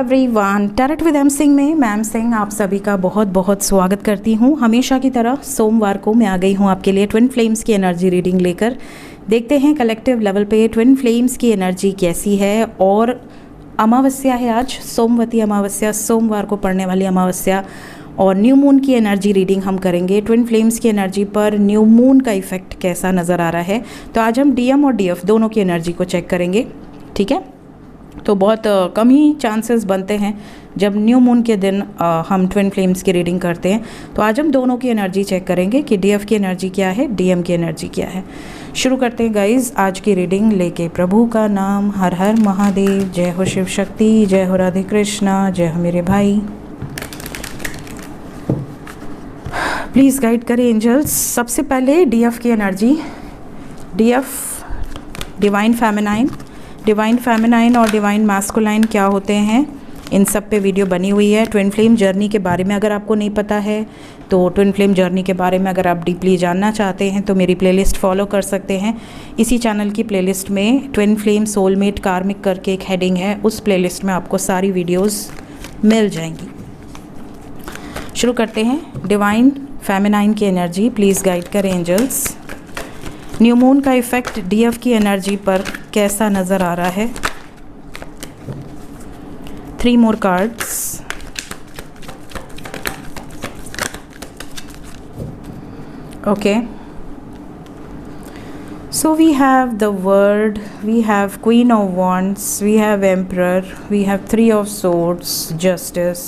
Everyone, tarot with M Singh में ma'am Singh आप सभी का बहुत बहुत स्वागत करती हूँ। हमेशा की तरह सोमवार को मैं आ गई हूँ आपके लिए ट्विन फ्लेम्स की एनर्जी रीडिंग लेकर। देखते हैं कलेक्टिव लेवल पे ट्विन फ्लेम्स की एनर्जी कैसी है। और अमावस्या है आज, सोमवती अमावस्या, सोमवार को पड़ने वाली अमावस्या, और न्यू मून की एनर्जी रीडिंग हम करेंगे। ट्विन फ्लेम्स की एनर्जी पर न्यू मून का इफेक्ट कैसा नज़र आ रहा है। तो आज हम डीएम और डीएफ दोनों की एनर्जी को चेक करेंगे, ठीक है। तो बहुत कम ही चांसेस बनते हैं जब न्यू मून के दिन हम ट्विन फ्लेम्स की रीडिंग करते हैं। तो आज हम दोनों की एनर्जी चेक करेंगे कि डीएफ की एनर्जी क्या है, डीएम की एनर्जी क्या है। शुरू करते हैं गाइज आज की रीडिंग लेके प्रभु का नाम। हर हर महादेव, जय हो शिव शक्ति, जय हो राधे कृष्णा, जय हो मेरे भाई। प्लीज़ गाइड करें एंजल्स। सबसे पहले डीएफ की energy. DF divine feminine, divine feminine और डिवाइन मैस्कुलाइन क्या होते हैं, इन सब पे वीडियो बनी हुई है। ट्विन फ्लेम जर्नी के बारे में अगर आपको नहीं पता है तो ट्विन फ्लेम जर्नी के बारे में अगर आप डीपली जानना चाहते हैं तो मेरी प्लेलिस्ट फॉलो कर सकते हैं। इसी चैनल की प्लेलिस्ट में ट्विन फ्लेम सोलमेट कार्मिक करके एक हेडिंग है, उस प्लेलिस्ट में आपको सारी वीडियोस मिल जाएंगी। शुरू करते हैं डिवाइन फेमिनाइन की एनर्जी। प्लीज़ गाइड करें एंजल्स। न्यू मून का इफेक्ट डीएफ की एनर्जी पर कैसा नज़र आ रहा है। 3 more cards। Okay, so we have the World, we have Queen of Wands, we have Emperor, we have 3 of Swords, Justice,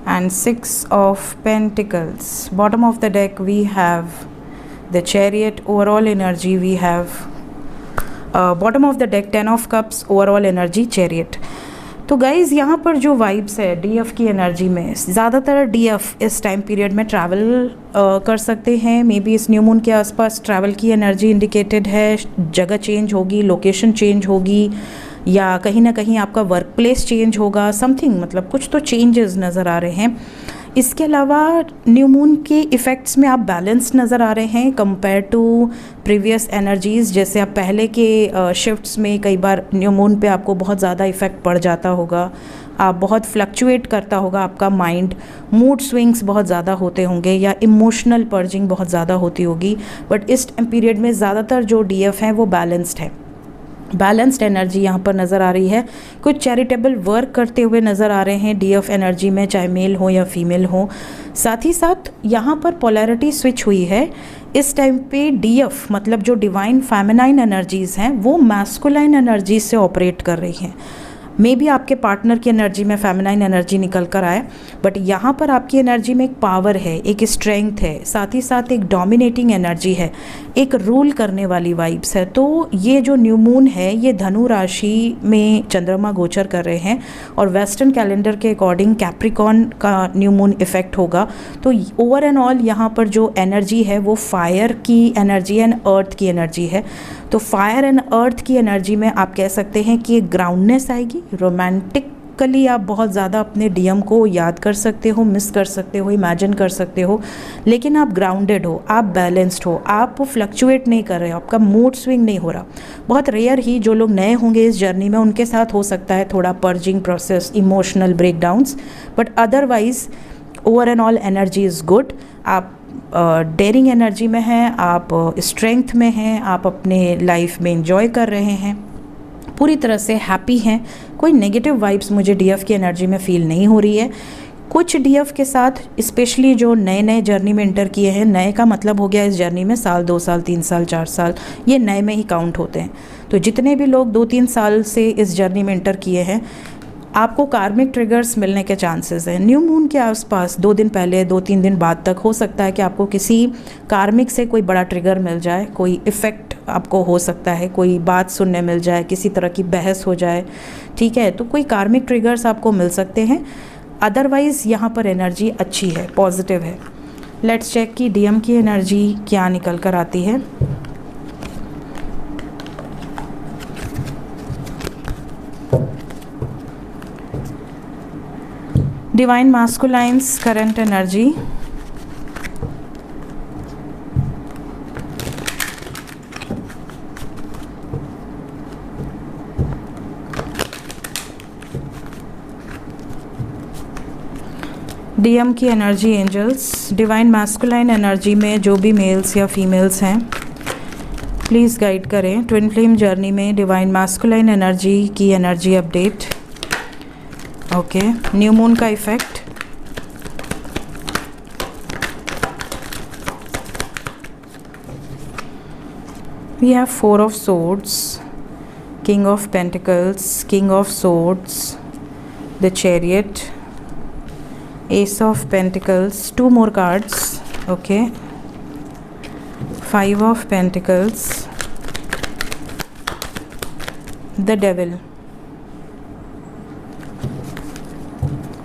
and 6 of Pentacles. Bottom of the deck we have the Chariot. Overall energy we have bottom of the deck 10 of Cups, overall energy Chariot. तो guys यहाँ पर जो vibes है DF की energy में, ज़्यादातर DF इस time period में ट्रैवल कर सकते हैं। मे बी इस न्यू मून के आसपास ट्रैवल की एनर्जी इंडिकेटेड है। जगह चेंज होगी, लोकेशन चेंज होगी, या कहीं ना कहीं आपका वर्क प्लेस चेंज होगा, समथिंग, मतलब कुछ तो चेंजेस नज़र आ रहे हैं। इसके अलावा न्यू मून के इफ़ेक्ट्स में आप बैलेंस नज़र आ रहे हैं कंपेयर टू प्रीवियस एनर्जीज़। जैसे आप पहले के शिफ्ट्स में कई बार न्यू मून पे आपको बहुत ज़्यादा इफ़ेक्ट पड़ जाता होगा, आप बहुत फ्लक्चुएट करता होगा आपका माइंड, मूड स्विंग्स बहुत ज़्यादा होते होंगे, या इमोशनल पर्जिंग बहुत ज़्यादा होती होगी। बट इस पीरियड में ज़्यादातर जो डीएफ हैं वो बैलेंस्ड है, बैलेंस्ड एनर्जी यहाँ पर नज़र आ रही है। कुछ चैरिटेबल वर्क करते हुए नज़र आ रहे हैं डीएफ एनर्जी में, चाहे मेल हो या फीमेल हो। साथ ही साथ यहाँ पर पोलैरिटी स्विच हुई है। इस टाइम पे डीएफ मतलब जो डिवाइन फेमिनाइन एनर्जीज़ हैं वो मैस्कुलाइन एनर्जी से ऑपरेट कर रही हैं। मे बी आपके पार्टनर की एनर्जी में फेमिनाइन एनर्जी निकल कर आए, बट यहाँ पर आपकी एनर्जी में एक पावर है, एक स्ट्रेंथ है, साथ ही साथ एक डोमिनेटिंग एनर्जी है, एक रूल करने वाली वाइब्स है। तो ये जो न्यू मून है ये धनु राशि में चंद्रमा गोचर कर रहे हैं, और वेस्टर्न कैलेंडर के अकॉर्डिंग कैप्रिकॉन का न्यू मून इफेक्ट होगा। तो ओवर एंड ऑल यहाँ पर जो एनर्जी है वो फायर की एनर्जी एंड अर्थ की एनर्जी है। तो फायर एंड अर्थ की एनर्जी में आप कह सकते हैं कि एक ग्राउंडनेस आएगी। रोमांटिकली आप बहुत ज़्यादा अपने डीएम को याद कर सकते हो, मिस कर सकते हो, इमेजिन कर सकते हो, लेकिन आप ग्राउंडेड हो, आप बैलेंस्ड हो, आप फ्लक्चुएट नहीं कर रहे हो, आपका मूड स्विंग नहीं हो रहा। बहुत रेयर ही जो लोग नए होंगे इस जर्नी में उनके साथ हो सकता है थोड़ा purging process, emotional breakdowns, but otherwise over and all energy is good. आप डेयरिंग एनर्जी में हैं, आप स्ट्रेंथ में हैं, आप अपने लाइफ में एंजॉय कर रहे हैं, पूरी तरह से हैप्पी हैं। कोई नेगेटिव वाइब्स मुझे डीएफ की एनर्जी में फील नहीं हो रही है। कुछ डीएफ के साथ स्पेशली जो नए नए जर्नी में एंटर किए हैं, नए का मतलब हो गया इस जर्नी में साल, 2 साल, 3 साल, 4 साल, ये नए में ही काउंट होते हैं। तो जितने भी लोग 2-3 साल से इस जर्नी में एंटर किए हैं, आपको कार्मिक ट्रिगर्स मिलने के चांसेस हैं। न्यू मून के आसपास 2 दिन पहले, 2-3 दिन बाद तक हो सकता है कि आपको किसी कार्मिक से कोई बड़ा ट्रिगर मिल जाए, कोई इफ़ेक्ट आपको हो सकता है, कोई बात सुनने मिल जाए, किसी तरह की बहस हो जाए, ठीक है। तो कोई कार्मिक ट्रिगर्स आपको मिल सकते हैं। अदरवाइज़ यहाँ पर एनर्जी अच्छी है, पॉजिटिव है। लेट्स चेक कि डीएम की एनर्जी क्या निकल कर आती है। Divine masculines current energy. DM की energy angels, divine masculine energy में जो भी मेल्स या फीमेल्स हैं प्लीज़ गाइड करें। ट्विन फ्लेम जर्नी में डिवाइन मैस्कुलाइन एनर्जी की energy update. Okay, new moon का effect, we have 4 of swords, king of pentacles, king of swords, the chariot, ace of pentacles, 2 more cards, okay, 5 of pentacles, the devil,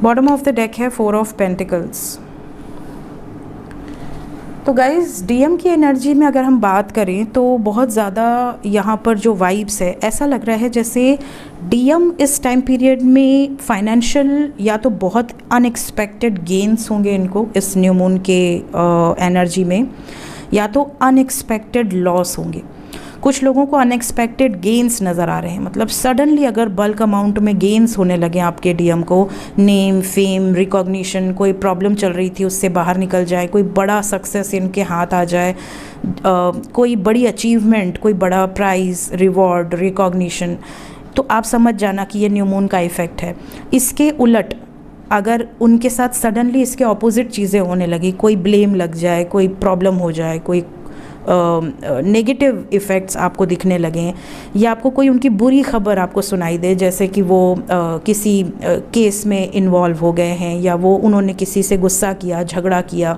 bottom of the deck है 4 of pentacles. तो guys DM की energy में अगर हम बात करें तो बहुत ज़्यादा यहाँ पर जो वाइब्स है, ऐसा लग रहा है जैसे डीएम इस टाइम पीरियड में फाइनेंशियल या तो बहुत अनएक्सपेक्टेड गेन्स होंगे इनको इस न्यू मून के एनर्जी में, या तो अनएक्सपेक्टेड लॉस होंगे। कुछ लोगों को अनएक्सपेक्टेड गेन्स नज़र आ रहे हैं, मतलब सडनली अगर बल्क अमाउंट में गेन्स होने लगे आपके डीएम को, नेम, फेम, रिकॉग्निशन, कोई प्रॉब्लम चल रही थी उससे बाहर निकल जाए, कोई बड़ा सक्सेस इनके हाथ आ जाए, कोई बड़ी अचीवमेंट, कोई बड़ा प्राइज़, रिवॉर्ड, रिकॉग्निशन, तो आप समझ जाना कि ये न्यू मून का इफ़ेक्ट है। इसके उलट अगर उनके साथ सडनली इसके ऑपोजिट चीज़ें होने लगी, कोई ब्लेम लग जाए, कोई प्रॉब्लम हो जाए, कोई नेगेटिव इफ़ेक्ट्स आपको दिखने लगें, या आपको कोई उनकी बुरी खबर आपको सुनाई दे, जैसे कि वो किसी केस में इन्वॉल्व हो गए हैं, या वो उन्होंने किसी से गुस्सा किया, झगड़ा किया,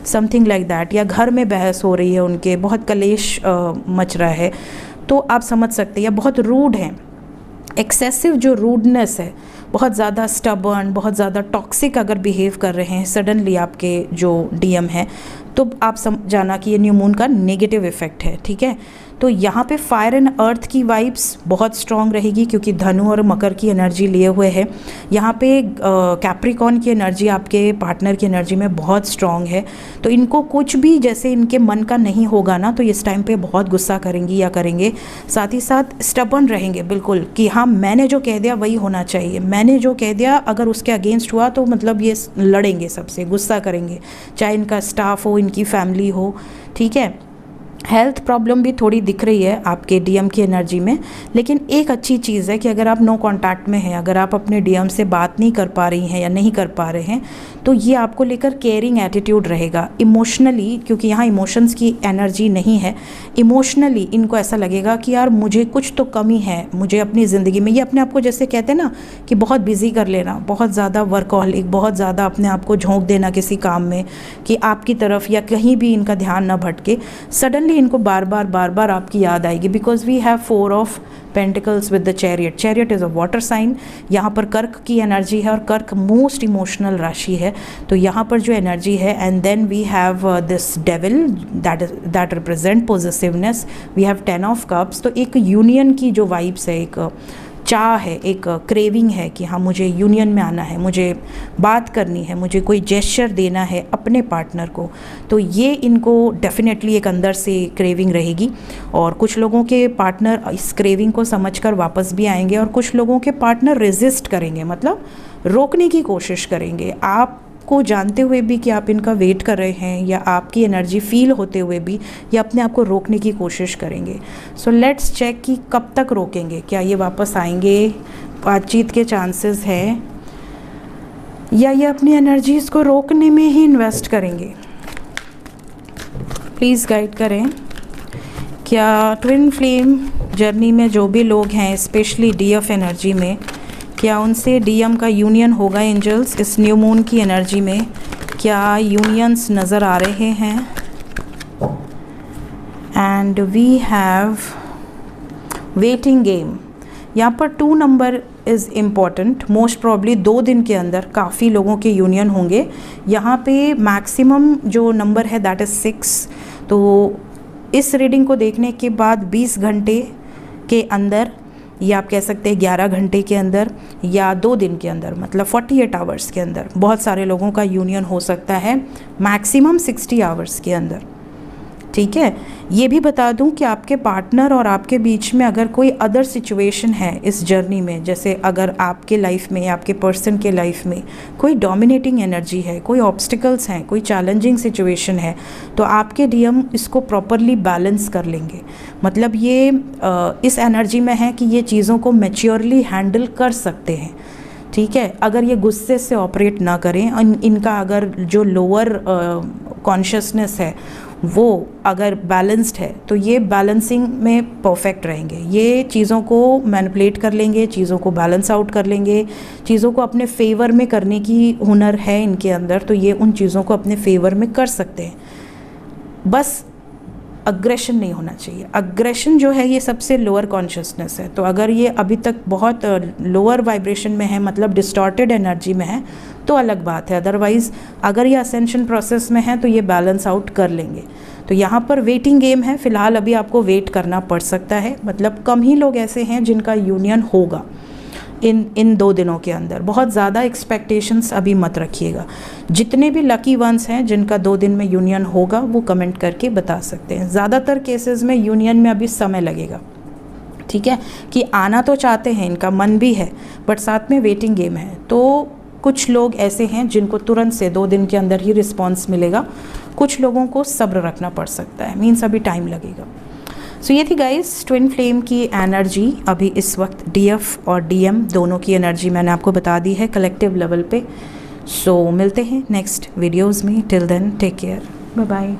समथिंग लाइक दैट, या घर में बहस हो रही है उनके, बहुत कलेश मच रहा है, तो आप समझ सकते हैं या बहुत रूड हैं, एक्सेसिव जो रूडनेस है, बहुत ज़्यादा स्टबर्न, बहुत ज़्यादा टॉक्सिक अगर बिहेव कर रहे हैं सडनली आपके जो डीएम है, तो आप जाना कि ये न्यू मून का नेगेटिव इफेक्ट है। ठीक है, तो यहाँ पे फायर एंड अर्थ की वाइब्स बहुत स्ट्रॉन्ग रहेगी क्योंकि धनु और मकर की एनर्जी लिए हुए है। यहाँ पे कैप्रिकॉर्न की एनर्जी आपके पार्टनर की एनर्जी में बहुत स्ट्रॉन्ग है, तो इनको कुछ भी जैसे इनके मन का नहीं होगा ना, तो इस टाइम पे बहुत गुस्सा करेंगी या करेंगे, साथ ही साथ स्टबर्न रहेंगे बिल्कुल कि हाँ मैंने जो कह दिया वही होना चाहिए, मैंने जो कह दिया अगर उसके अगेंस्ट हुआ तो मतलब ये लड़ेंगे सबसे, गुस्सा करेंगे, चाहे इनका स्टाफ हो, इनकी फैमिली हो। ठीक है, हेल्थ प्रॉब्लम भी थोड़ी दिख रही है आपके डीएम की एनर्जी में, लेकिन एक अच्छी चीज़ है कि अगर आप नो कांटेक्ट में हैं, अगर आप अपने डीएम से बात नहीं कर पा रही हैं या नहीं कर पा रहे हैं, तो ये आपको लेकर केयरिंग एटीट्यूड रहेगा इमोशनली, क्योंकि यहाँ इमोशंस की एनर्जी नहीं है। इमोशनली इनको ऐसा लगेगा कि यार मुझे कुछ तो कमी है, मुझे अपनी ज़िंदगी में, ये अपने आप को जैसे कहते हैं ना कि बहुत बिजी कर लेना, बहुत ज़्यादा वर्कहॉलिक, बहुत ज़्यादा अपने आप को झोंक देना किसी काम में कि आपकी तरफ या कहीं भी इनका ध्यान ना भटके, सडनली इनको बार बार आपकी याद आएगी, because we have 4 of pentacles with the chariot. Chariot is a water sign, यहाँ पर कर्क की एनर्जी है और कर्क मोस्ट इमोशनल राशि है, तो यहाँ पर जो एनर्जी है, and then we have this devil that represent positiveness, we have 10 of cups, तो एक यूनियन की जो वाइब्स है, एक चाह है, एक क्रेविंग है कि हाँ मुझे यूनियन में आना है, मुझे बात करनी है, मुझे कोई जेस्चर देना है अपने पार्टनर को, तो ये इनको डेफिनेटली एक अंदर से क्रेविंग रहेगी। और कुछ लोगों के पार्टनर इस क्रेविंग को समझकर वापस भी आएंगे और कुछ लोगों के पार्टनर रेजिस्ट करेंगे, मतलब रोकने की कोशिश करेंगे, आप को जानते हुए भी कि आप इनका वेट कर रहे हैं, या आपकी एनर्जी फील होते हुए भी ये अपने आप को रोकने की कोशिश करेंगे। सो लेट्स चेक कि कब तक रोकेंगे, क्या ये वापस आएंगे, बातचीत के चांसेस हैं, या ये अपनी एनर्जीज़ को रोकने में ही इन्वेस्ट करेंगे। प्लीज़ गाइड करें, क्या ट्विन फ्लेम जर्नी में जो भी लोग हैं, स्पेशली डीएफ एनर्जी में, क्या उनसे डीएम का यूनियन होगा एंजल्स इस न्यू मून की एनर्जी में? क्या यूनियंस नज़र आ रहे हैं? And we have waiting game, यहाँ पर 2 number is important, most probably 2 दिन के अंदर काफ़ी लोगों के यूनियन होंगे। यहाँ पे मैक्सिमम जो नंबर है दैट इज़ 6, तो इस रीडिंग को देखने के बाद 20 घंटे के अंदर, या आप कह सकते हैं 11 घंटे के अंदर, या 2 दिन के अंदर, मतलब 48 आवर्स के अंदर बहुत सारे लोगों का यूनियन हो सकता है, मैक्सिमम 60 आवर्स के अंदर। ठीक है। ये भी बता दूं कि आपके पार्टनर और आपके बीच में अगर कोई अदर सिचुएशन है इस जर्नी में, जैसे अगर आपके लाइफ में या आपके पर्सन के लाइफ में कोई डोमिनेटिंग एनर्जी है, कोई ऑब्स्टिकल्स हैं, कोई चैलेंजिंग सिचुएशन है, तो आपके डीएम इसको प्रॉपरली बैलेंस कर लेंगे। मतलब ये इस एनर्जी में है कि ये चीज़ों को मैच्योरली हैंडल कर सकते हैं, ठीक है। अगर ये गुस्से से ऑपरेट ना करें, इनका अगर जो लोअर कॉन्शियसनेस है वो अगर बैलेंस्ड है तो ये बैलेंसिंग में परफेक्ट रहेंगे। ये चीज़ों को मैनिपुलेट कर लेंगे, चीज़ों को बैलेंस आउट कर लेंगे, चीज़ों को अपने फेवर में करने की हुनर है इनके अंदर, तो ये उन चीज़ों को अपने फेवर में कर सकते हैं। बस अग्रेशन नहीं होना चाहिए। अग्रेशन जो है ये सबसे लोअर कॉन्शियसनेस है, तो अगर ये अभी तक बहुत लोअर वाइब्रेशन में है, मतलब डिस्टॉर्टेड एनर्जी में है, तो अलग बात है। अदरवाइज़ अगर ये असेंशन प्रोसेस में है तो ये बैलेंस आउट कर लेंगे। तो यहाँ पर वेटिंग गेम है, फ़िलहाल अभी आपको वेट करना पड़ सकता है। मतलब कम ही लोग ऐसे हैं जिनका यूनियन होगा इन 2 दिनों के अंदर। बहुत ज़्यादा एक्सपेक्टेशंस अभी मत रखिएगा। जितने भी लकी वंस हैं जिनका 2 दिन में यूनियन होगा वो कमेंट करके बता सकते हैं। ज़्यादातर केसेस में यूनियन में अभी समय लगेगा, ठीक है, कि आना तो चाहते हैं, इनका मन भी है, बट साथ में वेटिंग गेम है। तो कुछ लोग ऐसे हैं जिनको तुरंत से 2 दिन के अंदर ही रिस्पॉन्स मिलेगा, कुछ लोगों को सब्र रखना पड़ सकता है, मीन्स अभी टाइम लगेगा। सो ये थी गाइस ट्विन फ्लेम की एनर्जी। अभी इस वक्त डीएफ और डीएम दोनों की एनर्जी मैंने आपको बता दी है कलेक्टिव लेवल पे। सो मिलते हैं नेक्स्ट वीडियोज़ में। Till then take care, bye bye.